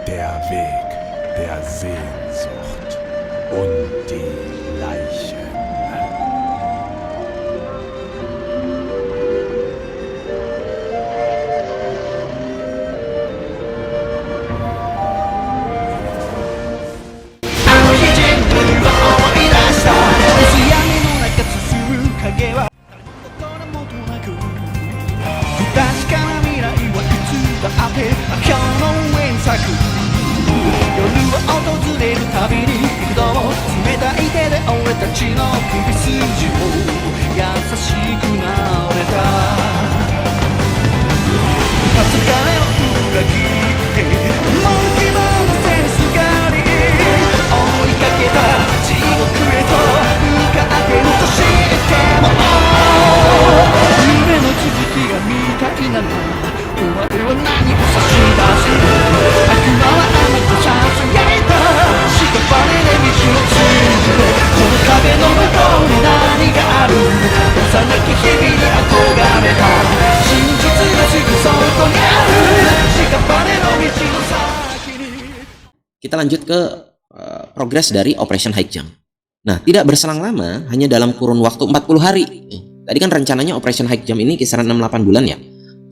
Der Weg der Sehnsucht und die Leichen. Kita lanjut ke progres dari Operation High Jump. Nah, tidak berselang lama, hanya dalam kurun waktu 40 hari. Tadi kan rencananya Operation High Jump ini kisaran 6-8 bulan ya.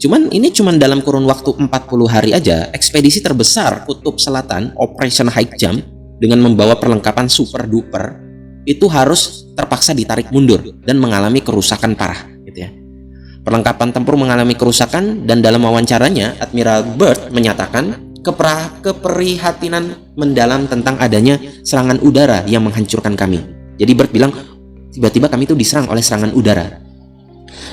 Ini cuman dalam kurun waktu 40 hari aja, ekspedisi terbesar Kutub Selatan, Operation High Jump, dengan membawa perlengkapan super duper, itu harus terpaksa ditarik mundur dan mengalami kerusakan parah gitu ya. Perlengkapan tempur mengalami kerusakan, dan dalam wawancaranya Admiral Byrd menyatakan keprihatinan mendalam tentang adanya serangan udara yang menghancurkan kami. Jadi Byrd bilang tiba-tiba kami itu diserang oleh serangan udara.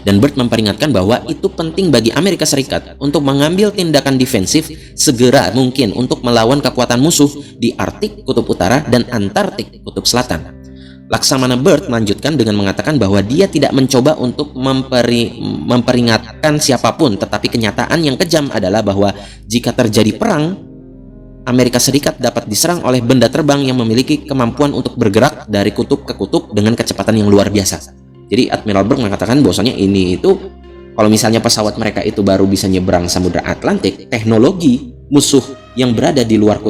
Dan Byrd memperingatkan bahwa itu penting bagi Amerika Serikat untuk mengambil tindakan defensif segera mungkin untuk melawan kekuatan musuh di Arktik Kutub Utara dan Antartik Kutub Selatan. Laksamana Byrd melanjutkan dengan mengatakan bahwa dia tidak mencoba untuk memperingatkan siapapun, tetapi kenyataan yang kejam adalah bahwa jika terjadi perang, Amerika Serikat dapat diserang oleh benda terbang yang memiliki kemampuan untuk bergerak dari kutub ke kutub dengan kecepatan yang luar biasa. Jadi Admiral Byrd mengatakan bahwasanya ini itu kalau misalnya pesawat mereka itu baru bisa nyebrang Samudra Atlantik, teknologi musuh yang berada di luar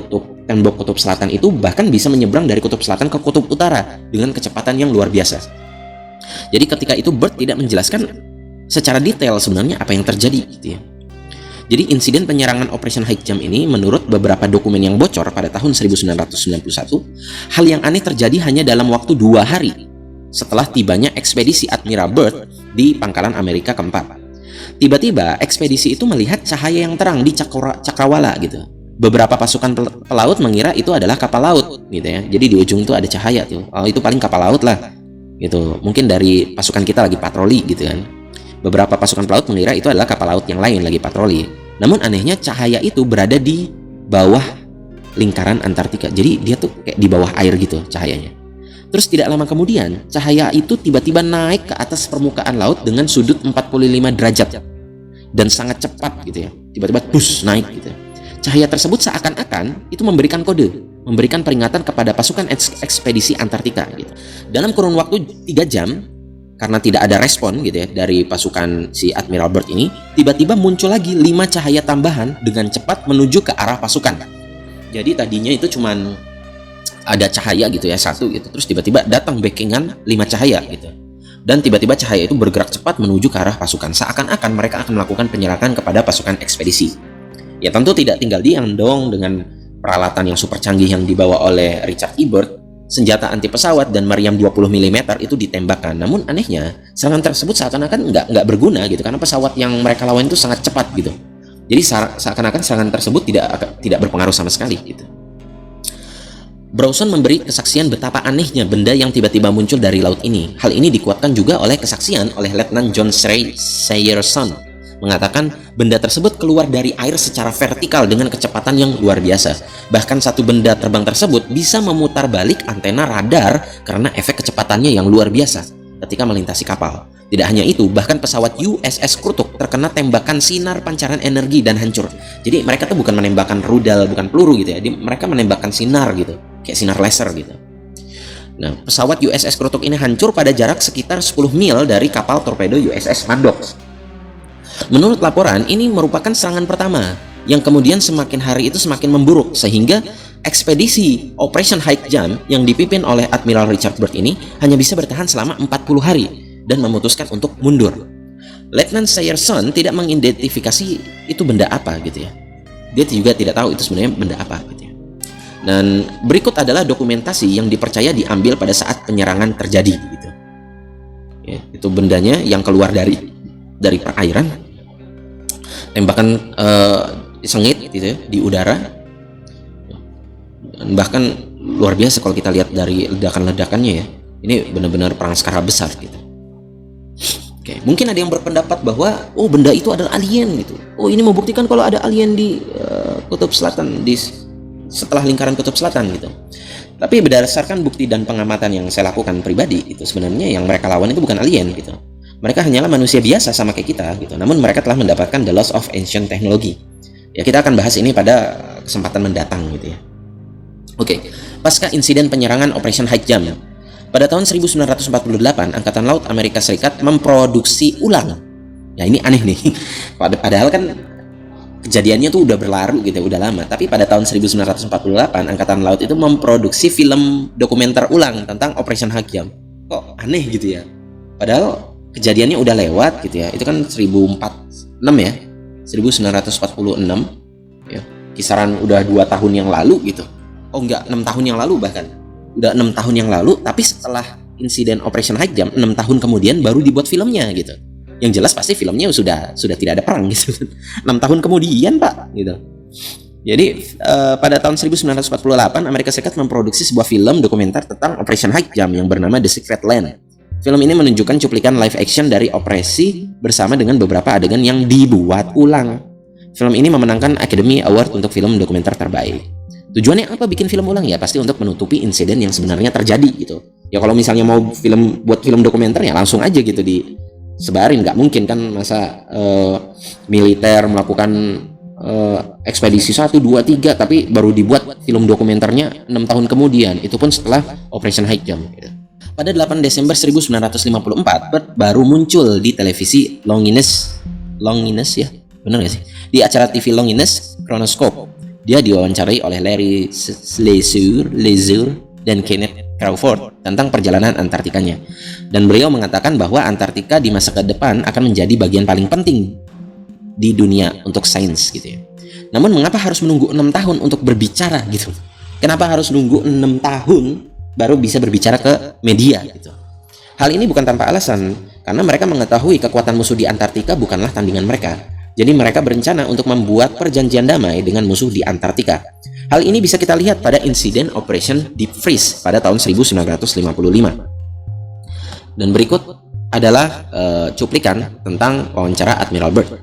tembok kutub selatan itu bahkan bisa menyeberang dari kutub selatan ke kutub utara dengan kecepatan yang luar biasa. Jadi ketika itu Byrd tidak menjelaskan secara detail sebenarnya apa yang terjadi gitu ya. Jadi insiden penyerangan Operation High Jump ini menurut beberapa dokumen yang bocor pada tahun 1991, hal yang aneh terjadi hanya dalam waktu 2 hari setelah tibanya ekspedisi Admiral Byrd di pangkalan Amerika keempat. Tiba-tiba ekspedisi itu melihat cahaya yang terang di cakrawala gitu. Beberapa pasukan pelaut mengira itu adalah kapal laut gitu ya. Jadi di ujung itu ada cahaya tuh. Oh, itu paling kapal laut lah. Gitu. Mungkin dari pasukan kita lagi patroli gitu kan. Beberapa pasukan pelaut mengira itu adalah kapal laut yang lain lagi patroli. Namun anehnya cahaya itu berada di bawah lingkaran Antartika. Jadi dia tuh kayak di bawah air gitu cahayanya. Terus tidak lama kemudian cahaya itu tiba-tiba naik ke atas permukaan laut dengan sudut 45 derajat dan sangat cepat gitu ya. Tiba-tiba bus naik gitu. Cahaya tersebut seakan-akan itu memberikan kode, memberikan peringatan kepada pasukan ekspedisi Antartika gitu. Dalam kurun waktu 3 jam, karena tidak ada respon gitu ya dari pasukan si Admiral Byrd ini, tiba-tiba muncul lagi 5 cahaya tambahan dengan cepat menuju ke arah pasukan. Jadi tadinya itu cuman ada cahaya gitu ya, 1 gitu. Terus tiba-tiba datang backingan 5 cahaya gitu. Dan tiba-tiba cahaya itu bergerak cepat menuju ke arah pasukan. Seakan-akan mereka akan melakukan penyerangan kepada pasukan ekspedisi. Ya tentu tidak tinggal diam dong dengan peralatan yang super canggih yang dibawa oleh Richard E. Byrd, senjata anti pesawat dan meriam 20 mm itu ditembakkan. Namun anehnya, serangan tersebut seakan-akan nggak berguna gitu, karena pesawat yang mereka lawan itu sangat cepat gitu. Jadi seakan-akan serangan tersebut tidak berpengaruh sama sekali gitu. Browson memberi kesaksian betapa anehnya benda yang tiba-tiba muncul dari laut ini. Hal ini dikuatkan juga oleh kesaksian oleh Letnan John Sayerson, mengatakan benda tersebut keluar dari air secara vertikal dengan kecepatan yang luar biasa. Bahkan satu benda terbang tersebut bisa memutar balik antena radar karena efek kecepatannya yang luar biasa ketika melintasi kapal. Tidak hanya itu, bahkan pesawat USS Krutuk terkena tembakan sinar pancaran energi dan hancur. Jadi mereka tuh bukan menembakkan rudal, bukan peluru gitu ya. Mereka menembakkan sinar gitu, kayak sinar laser gitu. Nah, pesawat USS Krutuk ini hancur pada jarak sekitar 10 mil dari kapal torpedo USS Maddox. Menurut laporan, ini merupakan serangan pertama yang kemudian semakin hari itu semakin memburuk, sehingga ekspedisi Operation High Jump yang dipimpin oleh Admiral Richard Byrd ini hanya bisa bertahan selama 40 hari dan memutuskan untuk mundur. Letnan Ryerson tidak mengidentifikasi itu benda apa gitu ya. Dia juga tidak tahu itu sebenarnya benda apa gitu ya. Dan berikut adalah dokumentasi yang dipercaya diambil pada saat penyerangan terjadi gitu. Ya, itu bendanya yang keluar dari perairan, tembakan sengit gitu ya, di udara. Dan bahkan luar biasa kalau kita lihat dari ledakan-ledakannya ya. Ini benar-benar perang skala besar gitu. Oke, mungkin ada yang berpendapat bahwa benda itu adalah alien gitu. Ini membuktikan kalau ada alien di kutub selatan, setelah lingkaran kutub selatan gitu. Tapi berdasarkan bukti dan pengamatan yang saya lakukan pribadi, itu sebenarnya yang mereka lawan itu bukan alien gitu. Mereka hanyalah manusia biasa sama kayak kita gitu. Namun mereka telah mendapatkan the loss of ancient technology. Ya, kita akan bahas ini pada kesempatan mendatang gitu ya. Oke, pasca insiden penyerangan Operation High Jump, pada tahun 1948 Angkatan Laut Amerika Serikat memproduksi ulang. Ya, ini aneh nih. Padahal kan kejadiannya tuh udah berlalu gitu, udah lama. Tapi pada tahun 1948 Angkatan Laut itu memproduksi film dokumenter ulang tentang Operation High Jump. Kok aneh gitu ya? Padahal kejadiannya udah lewat gitu ya. Itu kan 1946 ya. 1946 ya. Kisaran udah 2 tahun yang lalu gitu. Enggak, 6 tahun yang lalu bahkan. Udah 6 tahun yang lalu, tapi setelah insiden Operation High Jump 6 tahun kemudian baru dibuat filmnya gitu. Yang jelas pasti filmnya sudah tidak ada perang gitu. 6 tahun kemudian Pak gitu. Jadi pada tahun 1948 Amerika Serikat memproduksi sebuah film dokumenter tentang Operation High Jump yang bernama The Secret Land. Film ini menunjukkan cuplikan live action dari operasi bersama dengan beberapa adegan yang dibuat ulang. Film ini memenangkan Academy Award untuk film dokumenter terbaik. Tujuannya apa bikin film ulang ya? Pasti untuk menutupi insiden yang sebenarnya terjadi gitu. Ya kalau misalnya mau buat film dokumenter ya langsung aja gitu disebarin, nggak mungkin kan masa militer melakukan ekspedisi 1, 2, 3 tapi baru dibuat film dokumenternya 6 tahun kemudian, itu pun setelah Operation High Jump gitu. Pada 8 Desember 1954 Byrd baru muncul di televisi Longinus ya, benar nggak sih? Di acara TV Longinus Chronoscope. Dia diwawancarai oleh Larry Leisure dan Kenneth Crawford tentang perjalanan Antartikanya. Dan beliau mengatakan bahwa Antartika di masa ke depan akan menjadi bagian paling penting di dunia untuk sains gitu ya. Namun mengapa harus menunggu 6 tahun untuk berbicara gitu? Kenapa harus nunggu 6 tahun baru bisa berbicara ke media gitu? Hal ini bukan tanpa alasan, karena mereka mengetahui kekuatan musuh di Antartika bukanlah tandingan mereka. Jadi mereka berencana untuk membuat perjanjian damai dengan musuh di Antartika. Hal ini bisa kita lihat pada insiden Operation Deep Freeze pada tahun 1955. Dan berikut adalah cuplikan tentang wawancara Admiral Byrd.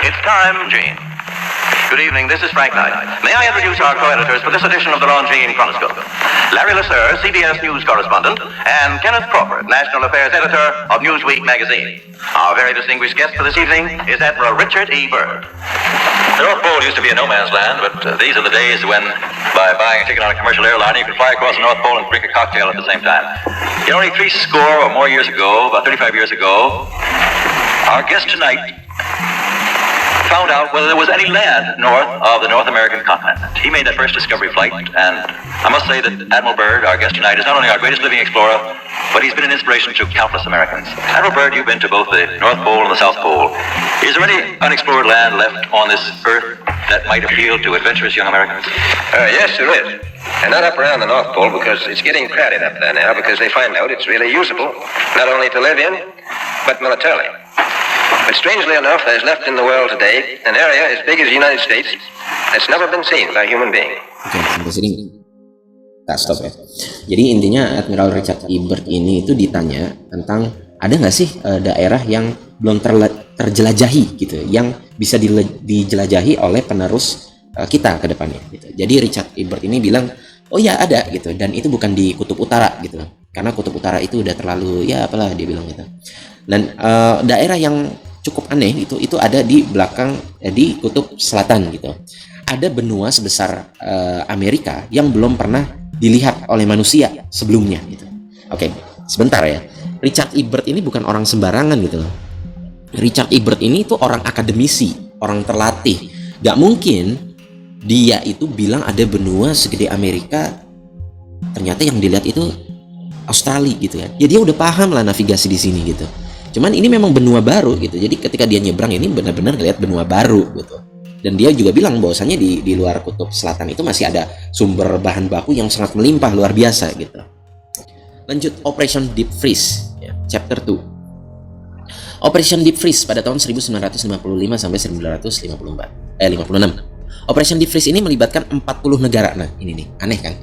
It's time, Gene. Good evening, this is Frank Knight. May I introduce our co-editors for this edition of the Longines Chronoscope? Larry Lasser, CBS News correspondent, and Kenneth Crawford, National Affairs Editor of Newsweek magazine. Our very distinguished guest for this evening is Admiral Richard E. Byrd. The North Pole used to be a no-man's land, but these are the days when, by buying a ticket on a commercial airliner, you can fly across the North Pole and drink a cocktail at the same time. You know, only 60 or more years ago, about 35 years ago, our guest tonight found out whether there was any land north of the North American continent. He made that first discovery flight, and I must say that Admiral Byrd, our guest tonight, is not only our greatest living explorer, but he's been an inspiration to countless Americans. Admiral Byrd, you've been to both the North Pole and the South Pole. Is there any unexplored land left on this earth that might appeal to adventurous young Americans? Yes, there is. And not up around the North Pole, because it's getting crowded up there now, because they find out it's really usable, not only to live in, but militarily. But strangely enough, there's left in the world today an area as big as the United States that's never been seen by a human being. Oke, sampai sini kita stop ya. Jadi intinya Admiral Richard E. Byrd ini itu ditanya tentang ada nggak sih daerah yang belum terjelajahi gitu, yang bisa dijelajahi oleh penerus kita ke depannya gitu. Jadi Richard E. Byrd ini bilang, oh ya ada gitu, dan itu bukan di kutub utara gitu, karena kutub utara itu udah terlalu ya apalah dia bilang gitu. Dan daerah yang cukup aneh itu ada di belakang di kutub selatan gitu. Ada benua sebesar Amerika yang belum pernah dilihat oleh manusia sebelumnya gitu. Oke, sebentar ya. Richard E. Byrd ini bukan orang sembarangan gitu loh. Richard E. Byrd ini tuh orang akademisi, orang terlatih. Gak mungkin dia itu bilang ada benua segede Amerika, ternyata yang dilihat itu Australia gitu kan. Ya dia udah paham lah navigasi di sini gitu. Cuman ini memang benua baru gitu. Jadi ketika dia nyebrang ini benar-benar ngeliat benua baru gitu. Dan dia juga bilang bahwasannya di luar kutub selatan itu masih ada sumber bahan baku yang sangat melimpah luar biasa gitu. Lanjut, Operation Deep Freeze ya, chapter 2. Operation Deep Freeze pada tahun 1955 sampai 56. Operation Deep Freeze ini melibatkan 40 negara. Nah, ini nih, aneh kan?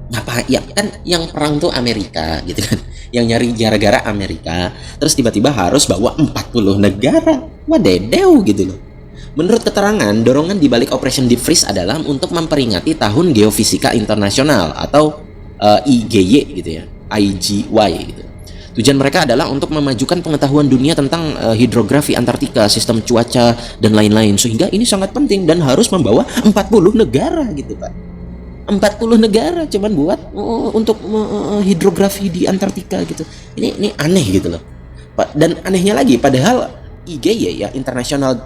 Ngapa ya kan yang perang tuh Amerika gitu kan. Yang nyari gara-gara Amerika, terus tiba-tiba harus bawa 40 negara. Wadedew gitu loh. Menurut keterangan, dorongan di balik Operation Deep Freeze adalah untuk memperingati Tahun Geofisika Internasional atau IGY gitu ya, IGY gitu. Tujuan mereka adalah untuk memajukan pengetahuan dunia tentang hidrografi Antartika, sistem cuaca dan lain-lain, sehingga ini sangat penting dan harus membawa 40 negara gitu Pak. 40 negara cuman buat untuk hidrografi di Antartika gitu. Ini aneh gitu loh. Pak, dan anehnya lagi padahal IGY ya, International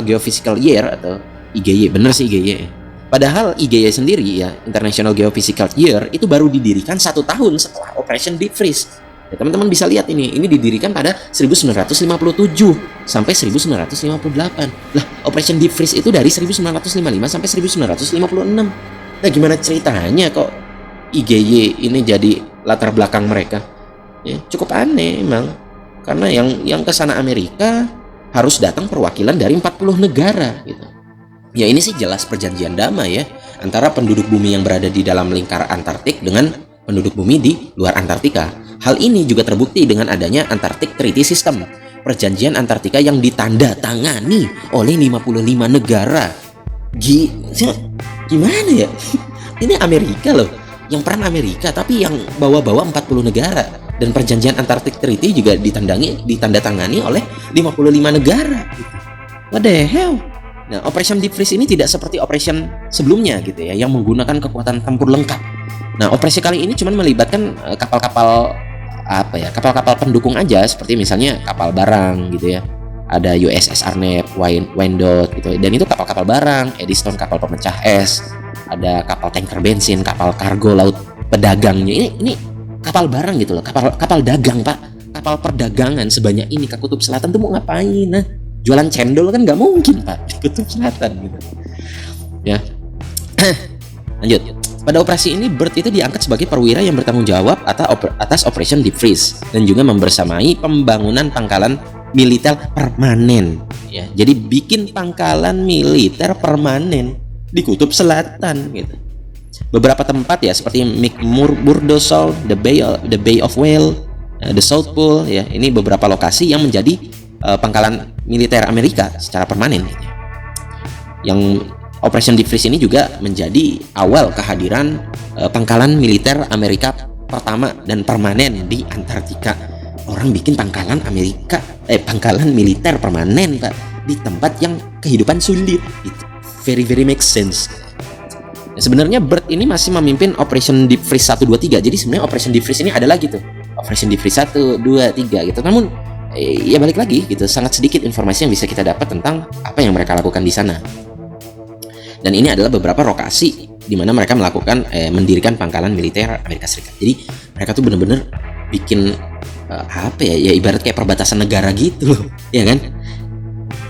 Geophysical Year atau IGY, bener sih IGY. Padahal IGY sendiri ya, International Geophysical Year itu baru didirikan 1 tahun setelah Operation Deep Freeze. Ya, teman-teman bisa lihat ini didirikan pada 1957 sampai 1958. Lah, Operation Deep Freeze itu dari 1955 sampai 1956. Nah, gimana ceritanya kok IGY ini jadi latar belakang mereka? Ya, cukup aneh emang. Karena yang ke sana Amerika harus datang perwakilan dari 40 negara gitu. Ya ini sih jelas perjanjian damai ya antara penduduk bumi yang berada di dalam lingkar Antartik dengan penduduk bumi di luar Antartika. Hal ini juga terbukti dengan adanya Antarctic Treaty System, perjanjian Antartika yang ditandatangani oleh 55 negara. Gimana ya? Ini Amerika loh, yang peran Amerika tapi yang bawa-bawa 40 negara. Dan perjanjian Antarctic Treaty juga ditandatangani oleh 55 negara gitu. What the hell? Nah, Operation Deep Freeze ini tidak seperti operation sebelumnya gitu ya, yang menggunakan kekuatan tempur lengkap. Nah, operasi kali ini cuma melibatkan kapal-kapal kapal-kapal pendukung aja, seperti misalnya kapal barang gitu ya. Ada USS Arnett, Wyandotte gitu. Dan itu kapal-kapal barang, Eddystone kapal pemecah es, ada kapal tanker bensin, kapal kargo laut pedagangnya. Ini kapal barang gitu loh, kapal dagang Pak, kapal perdagangan sebanyak ini ke Kutub Selatan tuh mau ngapain? Nah, jualan cendol kan nggak mungkin Pak di Kutub Selatan gitu. Ya, lanjut. Pada operasi ini Byrd itu diangkat sebagai perwira yang bertanggung jawab atas Operation Deep Freeze dan juga membersamai pembangunan pangkalan militer permanen. Ya, jadi bikin pangkalan militer permanen di Kutub Selatan gitu. Beberapa tempat ya seperti McMurdo Sound, the Bay of Whales, the South Pole ya, ini beberapa lokasi yang menjadi pangkalan militer Amerika secara permanen gitu. Yang Operation Deep Freeze ini juga menjadi awal kehadiran pangkalan militer Amerika pertama dan permanen di Antartika. Orang bikin pangkalan militer permanen Pak di tempat yang kehidupan sulit gitu. Very makes sense. Nah, sebenarnya Byrd ini masih memimpin Operation Deep Freeze 1, 2, 3. Jadi sebenarnya Operation Deep Freeze ini ada lagi tuh. Operation Deep Freeze 1, 2, 3 gitu. Namun ya balik lagi gitu, sangat sedikit informasi yang bisa kita dapat tentang apa yang mereka lakukan di sana. Dan ini adalah beberapa lokasi di mana mereka mendirikan pangkalan militer Amerika Serikat. Jadi mereka tuh bener-bener bikin ya ibarat kayak perbatasan negara gitu loh, ya kan?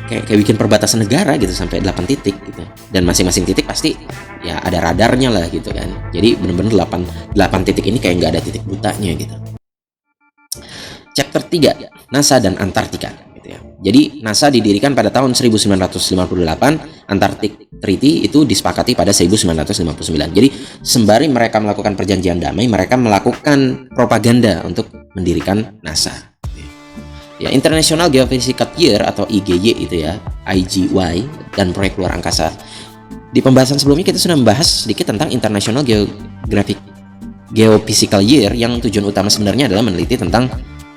Kayak bikin perbatasan negara gitu sampai 8 titik gitu. Dan masing-masing titik pasti ya ada radarnya lah gitu kan. Jadi bener-bener 8 titik ini kayak nggak ada titik butanya gitu. Chapter 3, NASA dan Antartika gitu ya. Jadi NASA didirikan pada tahun 1958, Antarctic Treaty itu disepakati pada 1959. Jadi sembari mereka melakukan perjanjian damai, mereka melakukan propaganda untuk mendirikan NASA. Ya, International Geophysical Year atau IGY itu ya, IGY dan proyek luar angkasa. Di pembahasan sebelumnya kita sudah membahas sedikit tentang International Geophysical Year yang tujuan utama sebenarnya adalah meneliti tentang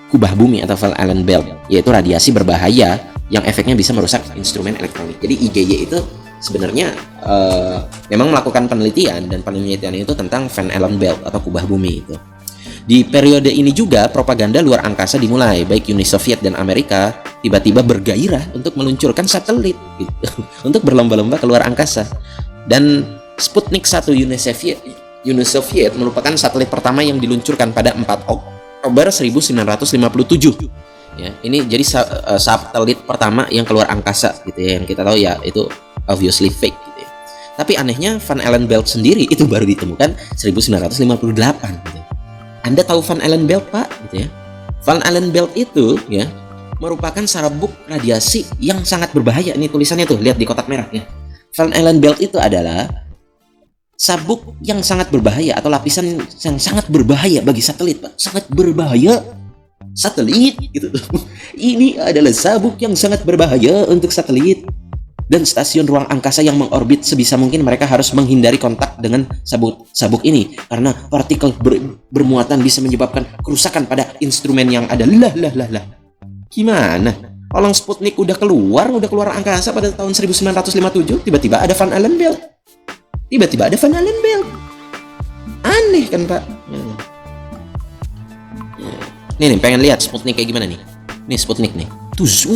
kubah bumi atau Van Allen Belt, yaitu radiasi berbahaya yang efeknya bisa merusak instrumen elektronik. Jadi IGY itu sebenarnya memang melakukan penelitian, dan penelitian itu tentang Van Allen Belt atau kubah bumi itu. Di periode ini juga propaganda luar angkasa dimulai, baik Uni Soviet dan Amerika tiba-tiba bergairah untuk meluncurkan satelit gitu, untuk berlomba-lomba keluar angkasa. Dan Sputnik 1 Uni Soviet merupakan satelit pertama yang diluncurkan pada 4 Oktober 1957. Ya, ini jadi satelit pertama yang keluar angkasa gitu ya, yang kita tahu ya itu obviously fake gitu ya. Tapi anehnya Van Allen Belt sendiri itu baru ditemukan 1958 gitu. Anda tahu Van Allen Belt, Pak? Gitu ya. Van Allen Belt itu ya merupakan sabuk radiasi yang sangat berbahaya. Ini tulisannya tuh, lihat di kotak merah ya. Van Allen Belt itu adalah sabuk yang sangat berbahaya atau lapisan yang sangat berbahaya bagi satelit, Pak. Sangat berbahaya satelit gitu. Ini adalah sabuk yang sangat berbahaya untuk satelit dan stasiun ruang angkasa yang mengorbit. Sebisa mungkin mereka harus menghindari kontak dengan sabuk ini karena partikel bermuatan bisa menyebabkan kerusakan pada instrumen yang ada. Lah. Gimana? Orang Sputnik udah keluar angkasa pada tahun 1957, tiba-tiba ada Van Allen Belt. Aneh kan, Pak? Nih, pengen lihat Sputnik kayak gimana nih? Nih Sputnik nih. Terus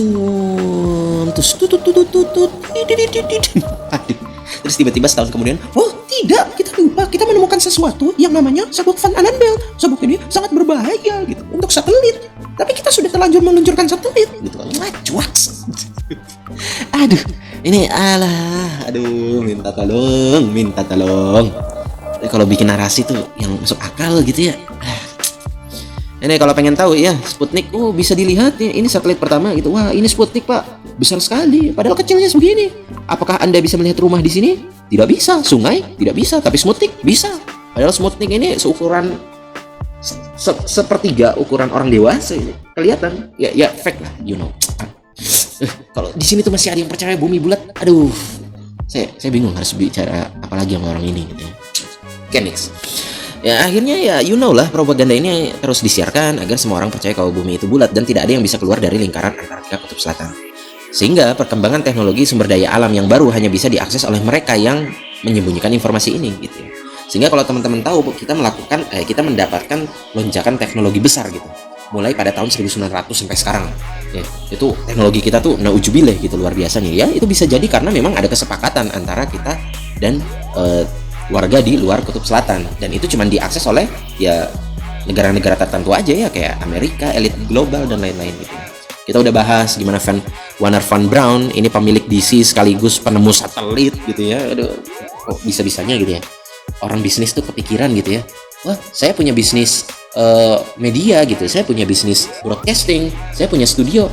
tiba-tiba setahun kemudian, oh tidak, kita lupa, kita menemukan sesuatu yang namanya sabuk Van Allen Belt. Sabuk ini sangat berbahaya gitu untuk satelit. Tapi kita sudah terlanjur meluncurkan satelit gitu. Cuaks. Aduh, minta tolong. Kalau bikin narasi tuh yang masuk akal gitu ya. Ini kalau pengen tahu ya, Sputnik bisa dilihat ya, ini satelit pertama gitu. Wah, ini Sputnik, Pak. Besar sekali, padahal kecilnya segini. Apakah Anda bisa melihat rumah di sini? Tidak bisa. Sungai? Tidak bisa, tapi Sputnik bisa. Padahal Sputnik ini seukuran sepertiga ukuran orang dewasa ini. Kelihatan. Ya fake lah, you know. Kalau di sini tuh masih ada yang percaya bumi bulat. Aduh. Saya bingung harus bicara apa lagi sama orang ini gitu. Oke, next. Ya akhirnya ya you know lah, propaganda ini terus disiarkan agar semua orang percaya kalau bumi itu bulat dan tidak ada yang bisa keluar dari lingkaran Antartika Kutub Selatan. Sehingga perkembangan teknologi sumber daya alam yang baru hanya bisa diakses oleh mereka yang menyembunyikan informasi ini gitu ya. Sehingga kalau teman-teman tahu kita mendapatkan lonjakan teknologi besar gitu. Mulai pada tahun 1900 sampai sekarang. Ya, itu teknologi kita tuh naujubillah gitu, luar biasa nih ya. Itu bisa jadi karena memang ada kesepakatan antara kita dan warga di luar Kutub Selatan, dan itu cuma diakses oleh ya negara-negara tertentu aja ya, kayak Amerika, elit global dan lain-lain gitu. Kita udah bahas gimana Wernher von Braun ini pemilik DC sekaligus penemu satelit gitu ya. Aduh, kok bisa-bisanya gitu ya. Orang bisnis tuh kepikiran gitu ya. Wah, saya punya bisnis media gitu. Saya punya bisnis broadcasting. Saya punya studio.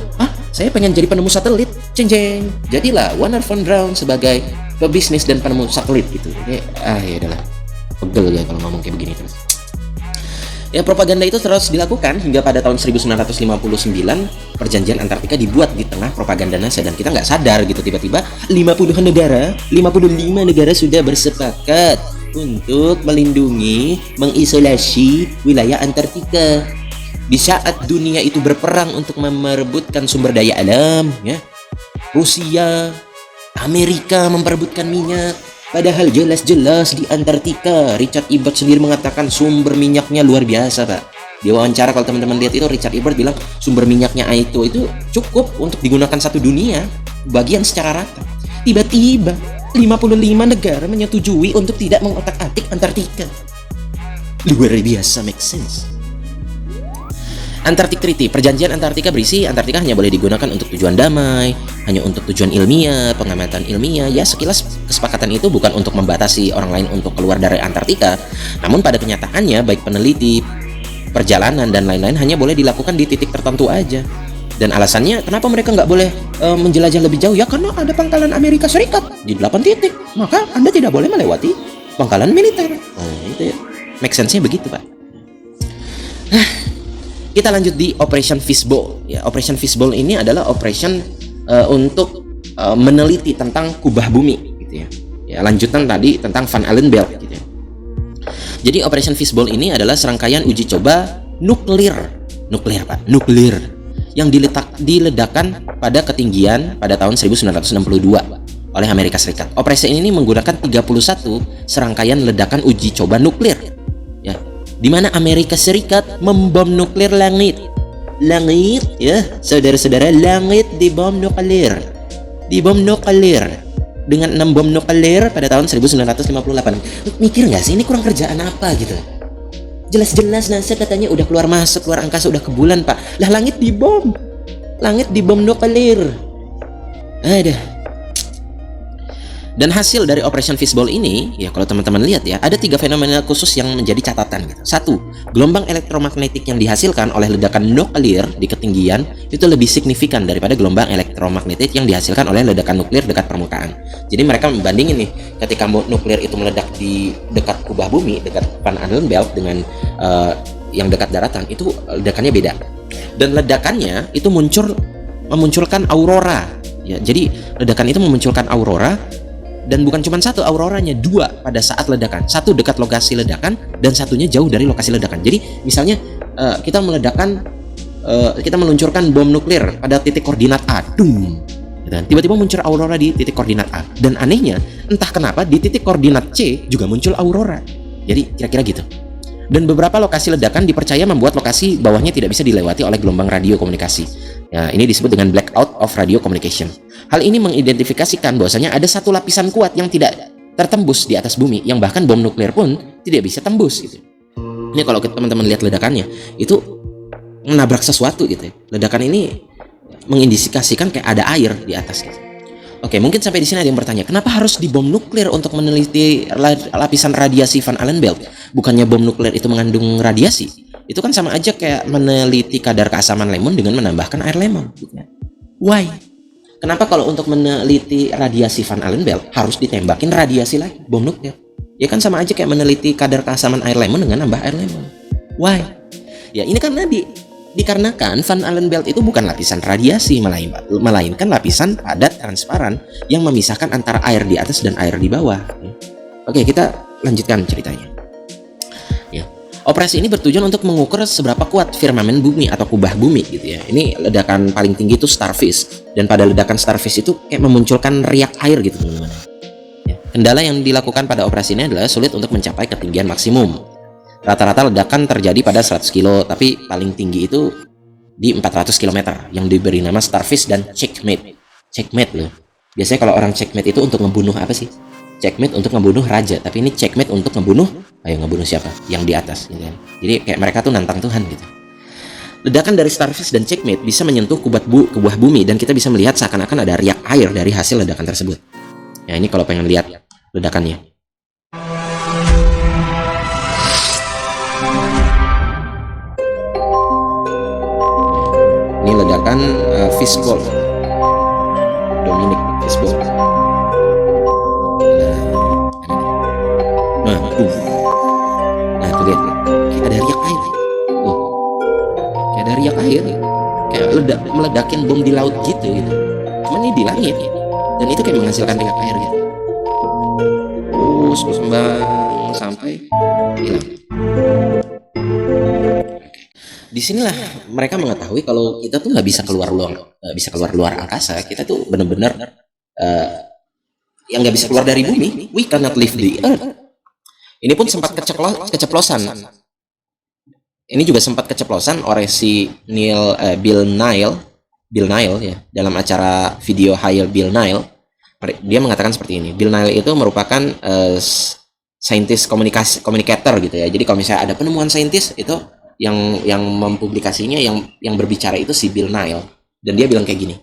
Saya pengen jadi penemu satelit. Ceng-ceng. Jadilah Wernher von Braun sebagai pebisnis dan penemu satelit gitu. Ya udahlah. Pegel ya kalau ngomong kayak begini terus. Ya, propaganda itu terus dilakukan hingga pada tahun 1959 perjanjian Antartika dibuat di tengah propaganda NASA, dan kita nggak sadar gitu tiba-tiba 55 negara sudah bersepakat untuk melindungi, mengisolasi wilayah Antartika. Di saat dunia itu berperang untuk merebutkan sumber daya alam, ya. Rusia, Amerika memperebutkan minyak. Padahal jelas-jelas di Antartika, Richard Ebert sendiri mengatakan sumber minyaknya luar biasa, Pak. Di wawancara kalau teman-teman lihat itu, Richard Ebert bilang sumber minyaknya itu cukup untuk digunakan satu dunia, bagian secara rata. Tiba-tiba 55 negara menyetujui untuk tidak mengotak-atik Antartika. Luar biasa, make sense. Antarctic Treaty, perjanjian Antartika berisi Antartika hanya boleh digunakan untuk tujuan damai, hanya untuk tujuan ilmiah, pengamatan ilmiah. Ya, sekilas kesepakatan itu bukan untuk membatasi orang lain untuk keluar dari Antartika, namun pada kenyataannya baik peneliti, perjalanan dan lain-lain hanya boleh dilakukan di titik tertentu aja. Dan alasannya kenapa mereka nggak boleh menjelajah lebih jauh? Ya karena ada pangkalan Amerika Serikat di 8 titik, maka Anda tidak boleh melewati pangkalan militer. Itu ya. Make sense-nya begitu, Pak. Kita lanjut di Operation Fishbowl. Ya, Operation Fishbowl ini adalah operation untuk meneliti tentang kubah bumi, gitu ya. Ya, lanjutan tadi tentang Van Allen Belt, gitu ya. Jadi Operation Fishbowl ini adalah serangkaian uji coba nuklir, Pak, yang diledakkan pada ketinggian pada tahun 1962 oleh Amerika Serikat. Operasi ini menggunakan 31 serangkaian ledakan uji coba nuklir, ya, di mana Amerika Serikat membom nuklir langit langit, ya saudara-saudara, langit dibom nuklir. Dengan 6 bom nuklir pada tahun 1958. Mikir nggak sih ini kurang kerjaan apa gitu? Jelas-jelas NASA katanya udah keluar angkasa, udah ke bulan, Pak. Lah langit dibom nuklir. Ada. Dan hasil dari Operation Fishbowl ini, ya kalau teman-teman lihat ya, ada 3 fenomena khusus yang menjadi catatan gitu. 1, gelombang elektromagnetik yang dihasilkan oleh ledakan nuklir di ketinggian itu lebih signifikan daripada gelombang elektromagnetik yang dihasilkan oleh ledakan nuklir dekat permukaan. Jadi mereka membandingin nih, ketika nuklir itu meledak di dekat kubah bumi, dekat Van Allen Belt dengan yang dekat daratan, itu ledakannya beda. Dan ledakannya itu memunculkan aurora. Ya, jadi ledakan itu memunculkan aurora. Dan bukan cuma satu auroranya, 2 pada saat ledakan. 1 dekat lokasi ledakan dan satunya jauh dari lokasi ledakan. Jadi misalnya kita meluncurkan bom nuklir pada titik koordinat A, tiba-tiba muncul aurora di titik koordinat A. Dan anehnya, entah kenapa di titik koordinat C juga muncul aurora. Jadi kira-kira gitu. Dan beberapa lokasi ledakan dipercaya membuat lokasi bawahnya tidak bisa dilewati oleh gelombang radio komunikasi. Ya, ini disebut dengan blackout of radio communication. Hal ini mengidentifikasikan bahwasanya ada satu lapisan kuat yang tidak tertembus di atas bumi, yang bahkan bom nuklir pun tidak bisa tembus gitu. Ini kalau teman-teman lihat ledakannya, itu menabrak sesuatu gitu. Ledakan ini mengindikasikan kayak ada air di atas gitu. Oke, mungkin sampai di sini ada yang bertanya, kenapa harus dibom nuklir untuk meneliti lapisan radiasi Van Allen Belt? Bukannya bom nuklir itu mengandung radiasi? Itu kan sama aja kayak meneliti kadar keasaman lemon dengan menambahkan air lemon. Why? Kenapa kalau untuk meneliti radiasi Van Allen Belt harus ditembakin radiasi lagi, bom nuklir? Ya kan sama aja kayak meneliti kadar keasaman air lemon dengan nambah air lemon. Why? Ya ini karena dikarenakan Van Allen Belt itu bukan lapisan radiasi, melainkan lapisan padat transparan yang memisahkan antara air di atas dan air di bawah. Oke, kita lanjutkan ceritanya. Operasi ini bertujuan untuk mengukur seberapa kuat firmamen bumi atau kubah bumi gitu ya. Ini ledakan paling tinggi itu starfish, dan pada ledakan starfish itu kayak memunculkan riak air gitu teman-teman. Ya. Kendala yang dilakukan pada operasi ini adalah sulit untuk mencapai ketinggian maksimum. Rata-rata ledakan terjadi pada 100 kilo, tapi paling tinggi itu di 400 km yang diberi nama starfish dan checkmate. Checkmate loh. Biasanya kalau orang checkmate itu untuk ngebunuh apa sih? Checkmate untuk ngebunuh raja, tapi ini checkmate untuk ngebunuh siapa? Yang di atas gitu kan. Jadi kayak mereka tuh nantang Tuhan gitu. Ledakan dari starfish dan checkmate bisa menyentuh kubah bumi, dan kita bisa melihat seakan-akan ada riak air dari hasil ledakan tersebut. Ya, ini kalau pengen lihat ledakannya. Ini ledakan fishbowl. Dominic fishbowl. Nah, tuh lihat, kayak ada riak air. Kayak ada riak air, kayak meledakin bom di laut gitu. Cuman ini di langit, dan itu kayak menghasilkan riak air gitu. Terus kembang sampai hilang. Disinilah mereka mengetahui kalau kita tuh nggak bisa keluar luar angkasa. Kita tuh benar-benar yang nggak bisa keluar dari bumi. We cannot leave the earth. Ini pun sempat keceplosan. Ini juga sempat keceplosan oleh si Bill Nye ya, dalam acara video Hire Bill Nye. Dia mengatakan seperti ini. Bill Nye itu merupakan saintis communicator gitu ya. Jadi kalau misalnya ada penemuan saintis itu yang mempublikasinya, yang berbicara itu si Bill Nye, dan dia bilang kayak gini.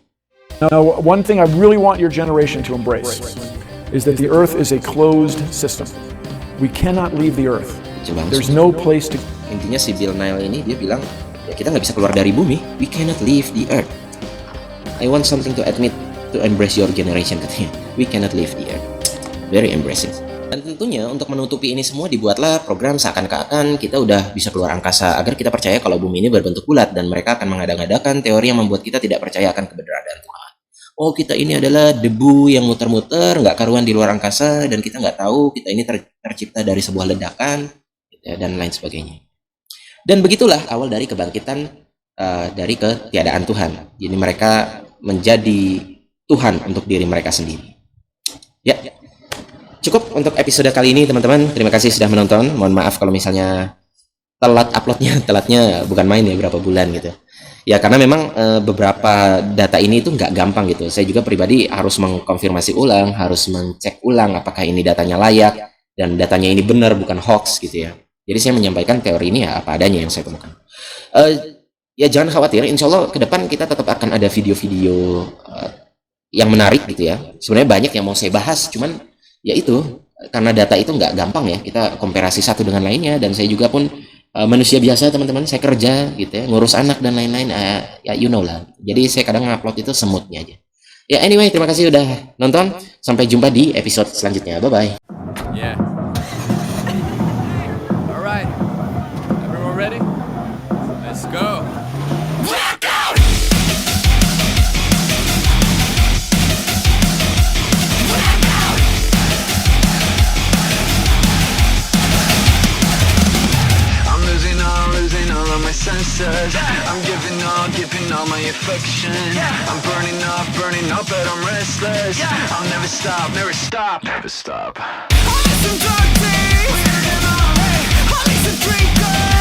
Now, one thing I really want your generation to embrace is that the Earth is a closed system. We cannot leave the Earth. There's no place to. Intinya si Bill Nye ini dia bilang, ya kita nggak bisa keluar dari bumi. We cannot leave the Earth. I want something to embrace your generation, katanya. We cannot leave the Earth. Very embracing. Dan tentunya untuk menutupi ini semua dibuatlah program seakan-akan kita udah bisa keluar angkasa, agar kita percaya kalau bumi ini berbentuk bulat, dan mereka akan mengada-ngadakan teori yang membuat kita tidak percaya akan keberadaan Tuhan. Oh, kita ini adalah debu yang muter-muter nggak karuan di luar angkasa, dan kita nggak tahu kita ini tercipta dari sebuah ledakan, dan lain sebagainya. Dan begitulah awal dari kebangkitan dari ketiadaan Tuhan. Jadi mereka menjadi Tuhan untuk diri mereka sendiri. Ya. Cukup untuk episode kali ini teman-teman. Terima kasih sudah menonton. Mohon maaf kalau misalnya telatnya bukan main ya, berapa bulan gitu. Ya karena memang beberapa data ini itu nggak gampang gitu. Saya juga pribadi harus mengkonfirmasi ulang, harus mengecek ulang apakah ini datanya layak dan datanya ini benar bukan hoax gitu ya. Jadi saya menyampaikan teori ini ya apa adanya yang saya temukan. Ya jangan khawatir, insya Allah ke depan kita tetap akan ada video-video yang menarik gitu ya. Sebenarnya banyak yang mau saya bahas, cuman ya itu karena data itu nggak gampang ya. Kita komparasi satu dengan lainnya dan saya juga pun manusia biasa teman-teman, saya kerja gitu ya, ngurus anak dan lain-lain, ya you know lah. Jadi saya kadang ngupload itu semutnya aja. Ya anyway, terima kasih udah nonton. Sampai jumpa di episode selanjutnya. Bye-bye. Yeah. All right. Everyone ready? Let's go. Senses. I'm giving all my affection. I'm burning up, but I'm restless. I'll never stop, never stop, never stop. I need some drug things. I need some drink.